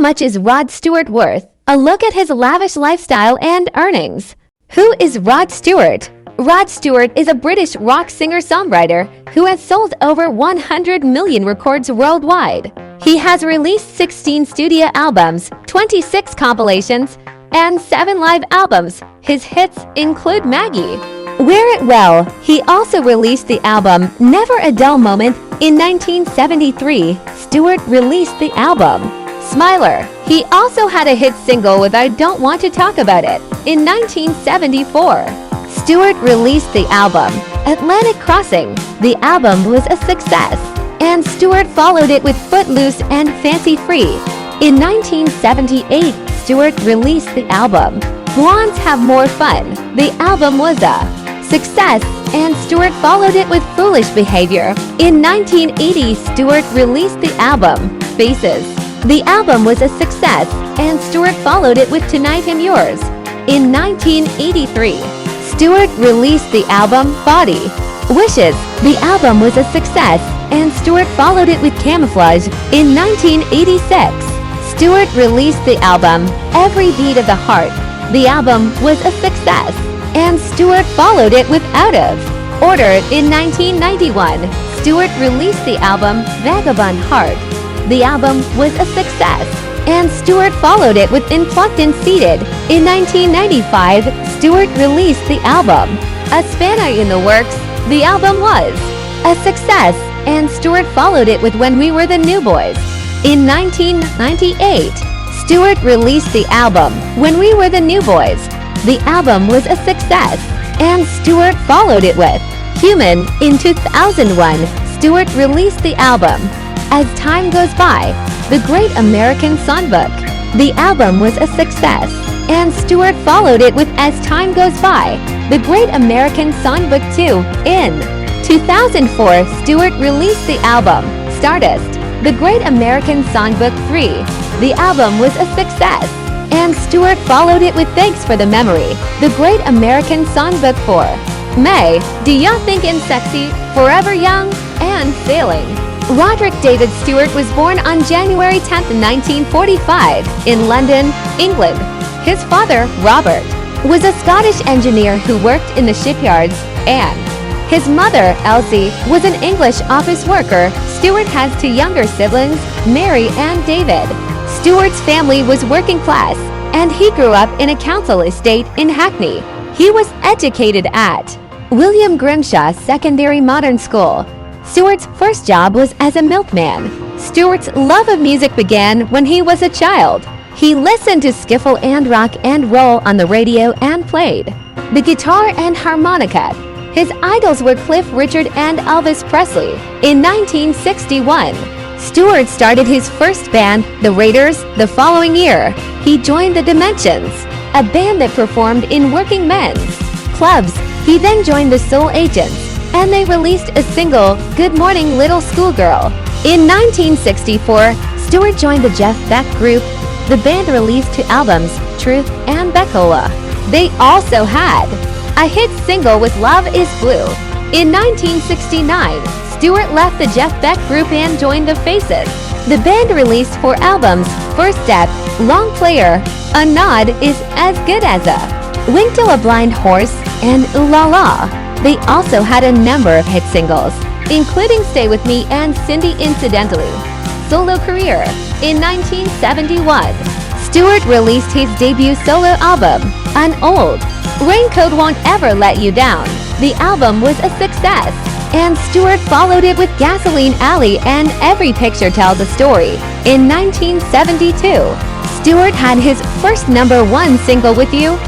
much is Rod Stewart worth? A look at his lavish lifestyle and earnings. Who is Rod Stewart? Rod Stewart is a British rock singer-songwriter who has sold over 100 million records worldwide. He has released 16 studio albums, 26 compilations, and 7 live albums. His hits include Maggie. Wear It Well. He also released the album Never a Dull Moment in 1973. Stewart released the album Smiler. He also had a hit single with I Don't Want to Talk About It in 1974. Stewart released the album Atlantic Crossing. The album was a success, and Stewart followed it with Footloose and Fancy Free. In 1978, Stewart released the album Blondes Have More Fun. The album was a success, and Stewart followed it with Foolish Behavior. In 1980, Stewart released the album Faces. The album was a success, and Stewart followed it with Tonight I'm Yours. In 1983, Stewart released the album Body. Wishes. The album was a success, and Stewart followed it with Camouflage. In 1986, Stewart released the album Every Beat of the Heart. The album was a success, and Stewart followed it with Out of Order. In 1991, Stewart released the album Vagabond Heart. The album was a success, and Stewart followed it with Unplugged and Seated. In 1995, Stewart released the album A Spanner in the Works. The album was a success, and Stewart followed it with When We Were the New Boys. In 1998, Stewart released the album When We Were the New Boys. The album was a success, and Stewart followed it with Human. In 2001, Stewart released the album As Time Goes By, The Great American Songbook. The album was a success, and Stewart followed it with As Time Goes By, The Great American Songbook 2. In 2004, Stewart released the album Stardust, The Great American Songbook 3. The album was a success, and Stewart followed it with Thanks for the Memory, The Great American Songbook 4. May, Do Ya Thinkin' Sexy, Forever Young, and Sailing. Roderick David Stewart was born on January 10, 1945, in London, England. His father, Robert, was a Scottish engineer who worked in the shipyards, and his mother, Elsie, was an English office worker. Stewart has 2 younger siblings, Mary and David. Stewart's family was working class, and he grew up in a council estate in Hackney. He was educated at William Grimshaw Secondary Modern School. Stewart's first job was as a milkman. Stewart's love of music began when he was a child. He listened to skiffle and rock and roll on the radio and played the guitar and harmonica. His idols were Cliff Richard and Elvis Presley. In 1961, Stewart started his first band, The Raiders. The following year, he joined The Dimensions, a band that performed in working men's clubs. He then joined the Soul Agents, and they released a single, Good Morning Little Schoolgirl. In 1964, Stewart joined the Jeff Beck Group. The band released 2 albums, Truth and Beckola. They also had a hit single with Love is Blue. In 1969, Stewart left the Jeff Beck Group and joined the Faces. The band released 4 albums, First Step, Long Player, A Nod Is As Good As A, Wink to a Blind Horse, and Ooh La La. They also had a number of hit singles, including Stay With Me and Cindy Incidentally. Solo career. In 1971, Stewart released his debut solo album, Unold. Raincoat Won't Ever Let You Down. The album was a success, and Stewart followed it with Gasoline Alley and Every Picture Tells a Story. In 1972, Stewart had his first #1 single With You